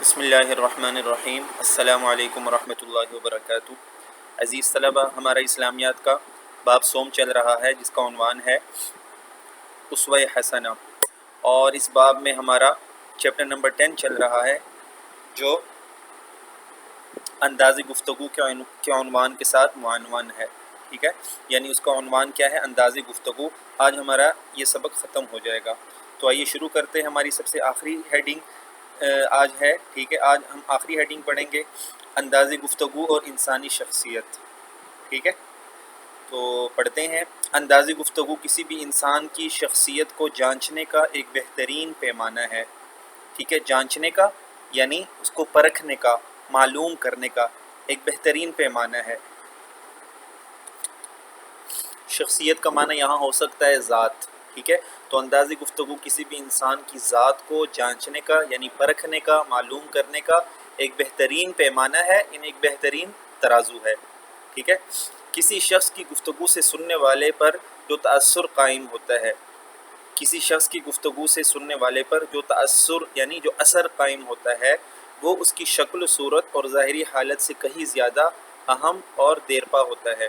بسم اللہ الرحمن الرحیم۔ السلام علیکم ورحمۃ اللہ وبرکاتہ۔ عزیز طلبہ، ہمارا اسلامیات کا باب صوم چل رہا ہے جس کا عنوان ہے اسوہ حسنہ، اور اس باب میں ہمارا چیپٹر نمبر 10 چل رہا ہے جو انداز گفتگو کے عنوان کے ساتھ معنون ہے، ٹھیک ہے، یعنی اس کا عنوان کیا ہے؟ انداز گفتگو۔ آج ہمارا یہ سبق ختم ہو جائے گا، تو آئیے شروع کرتے ہیں۔ ہماری سب سے آخری ہیڈنگ آج ہے، ٹھیک ہے، آج ہم آخری ہیڈنگ پڑھیں گے، انداز گفتگو اور انسانی شخصیت، ٹھیک ہے۔ تو پڑھتے ہیں۔ انداز گفتگو کسی بھی انسان کی شخصیت کو جانچنے کا ایک بہترین پیمانہ ہے، ٹھیک ہے، جانچنے کا یعنی اس کو پرکھنے کا، معلوم کرنے کا ایک بہترین پیمانہ ہے۔ شخصیت کا معنی یہاں ہو سکتا ہے ذات، ٹھیک ہے، تو انداز گفتگو کسی بھی انسان کی ذات کو جانچنے کا یعنی پرکھنے کا، معلوم کرنے کا ایک بہترین پیمانہ ہے، ایک بہترین ترازو ہے، ٹھیک ہے۔ کسی شخص کی گفتگو سے سننے والے پر جو تأثر قائم ہوتا ہے، کسی شخص کی گفتگو سے سننے والے پر جو تأثر یعنی جو اثر قائم ہوتا ہے، وہ اس کی شکل و صورت اور ظاہری حالت سے کہیں زیادہ اہم اور دیرپا ہوتا ہے،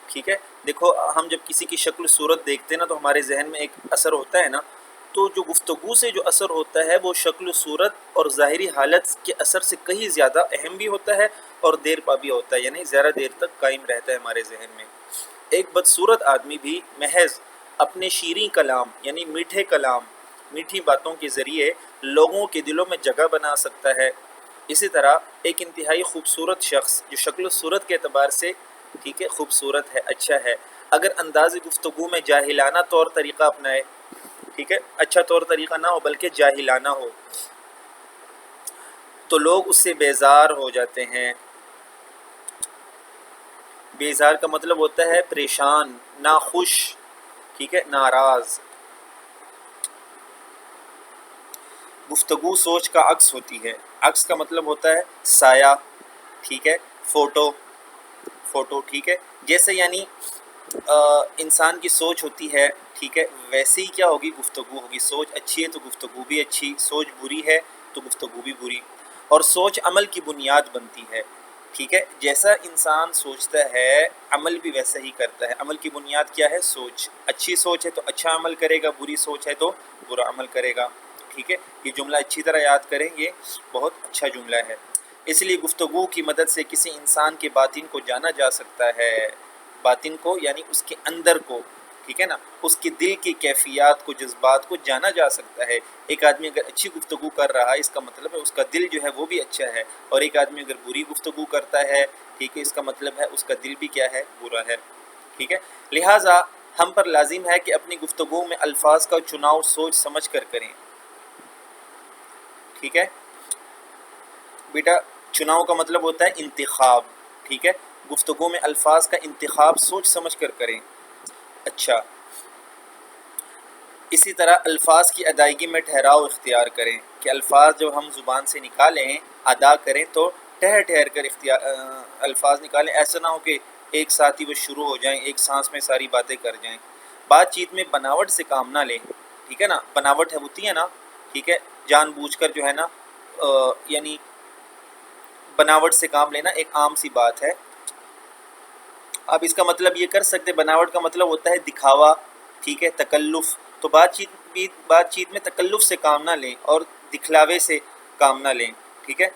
ٹھیک ہے۔ دیکھو، ہم جب کسی کی شکل و صورت دیکھتے ہیں نا تو ہمارے ذہن میں ایک اثر ہوتا ہے نا، تو جو گفتگو سے جو اثر ہوتا ہے وہ شکل و صورت اور ظاہری حالت کے اثر سے کہیں زیادہ اہم بھی ہوتا ہے اور دیر پا بھی ہوتا ہے، یعنی زیادہ دیر تک قائم رہتا ہے ہمارے ذہن میں۔ ایک بدصورت آدمی بھی محض اپنے شیریں کلام یعنی میٹھے کلام، میٹھی باتوں کے ذریعے لوگوں کے دلوں میں جگہ بنا سکتا ہے۔ اسی طرح ایک انتہائی خوبصورت شخص جو شکل و صورت کے اعتبار سے، ٹھیک ہے، خوبصورت ہے، اچھا ہے، اگر انداز گفتگو میں جاہلانہ طور طریقہ اپنائے، ٹھیک ہے، اچھا طور طریقہ نہ ہو بلکہ جاہلانہ ہو، تو لوگ اس سے بیزار ہو جاتے ہیں۔ بیزار کا مطلب ہوتا ہے پریشان، ناخوش، ٹھیک ہے، ناراض۔ گفتگو سوچ کا عکس ہوتی ہے۔ عکس کا مطلب ہوتا ہے سایہ، ٹھیک ہے، فوٹو، ٹھیک ہے، جیسے یعنی انسان کی سوچ ہوتی ہے، ٹھیک ہے، ویسے ہی کیا ہوگی؟ گفتگو ہوگی۔ سوچ اچھی ہے تو گفتگو بھی اچھی، سوچ بری ہے تو گفتگو بھی بری، اور سوچ عمل کی بنیاد بنتی ہے، ٹھیک ہے، جیسا انسان سوچتا ہے عمل بھی ویسا ہی کرتا ہے۔ عمل کی بنیاد کیا ہے؟ سوچ۔ اچھی سوچ ہے تو اچھا عمل کرے گا، بری سوچ ہے تو برا عمل کرے گا، ٹھیک ہے۔ یہ جملہ اچھی طرح یاد کریں، یہ بہت اچھا جملہ ہے۔ اس لیے گفتگو کی مدد سے کسی انسان کے باطن کو جانا جا سکتا ہے، باطن کو یعنی اس کے اندر کو، ٹھیک ہے نا، اس کے دل کی کیفیات کو، جذبات کو جانا جا سکتا ہے۔ ایک آدمی اگر اچھی گفتگو کر رہا ہے اس کا مطلب ہے اس کا دل جو ہے وہ بھی اچھا ہے، اور ایک آدمی اگر بری گفتگو کرتا ہے، ٹھیک ہے، اس کا مطلب ہے اس کا دل بھی کیا ہے؟ برا ہے، ٹھیک ہے۔ لہٰذا ہم پر لازم ہے کہ اپنی گفتگو میں الفاظ کا چناؤ سوچ سمجھ کر کریں، ٹھیک ہے بیٹا۔ چناؤ کا مطلب ہوتا ہے انتخاب، ٹھیک ہے، گفتگو میں الفاظ کا انتخاب سوچ سمجھ کر کریں۔ اچھا، اسی طرح الفاظ کی ادائیگی میں ٹھہراؤ اختیار کریں، کہ الفاظ جب ہم زبان سے نکالیں، ادا کریں تو ٹھہر کر الفاظ نکالیں، ایسا نہ ہو کہ ایک ساتھ ہی وہ شروع ہو جائیں، ایک سانس میں ساری باتیں کر جائیں۔ بات چیت میں بناوٹ سے کام نہ لیں، ٹھیک ہے نا، بناوٹ ہے ہوتی ہے نا، ٹھیک ہے، جان بوجھ کر جو ہے نا، یعنی بناوٹ سے کام لینا ایک عام سی بات ہے۔ اب اس کا مطلب یہ کر سکتے، بناوٹ کا مطلب ہوتا ہے دکھاوا، ٹھیک ہے، تکلف، تو بات چیت میں تکلف سے کام نہ لیں اور دکھلاوے سے کام نہ لیں، ٹھیک ہے۔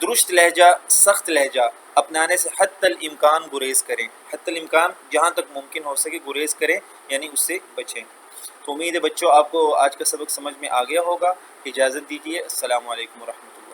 درست لہجہ، سخت لہجہ اپنانے سے حتی الامکان گریز کریں، حتی الامکان جہاں تک ممکن ہو سکے گریز کریں، یعنی اس سے بچیں۔ تو امید ہے بچوں آپ کو آج کا سبق سمجھ میں آ گیا ہوگا۔ اجازت دیجیے، السلام علیکم ورحمۃ اللہ۔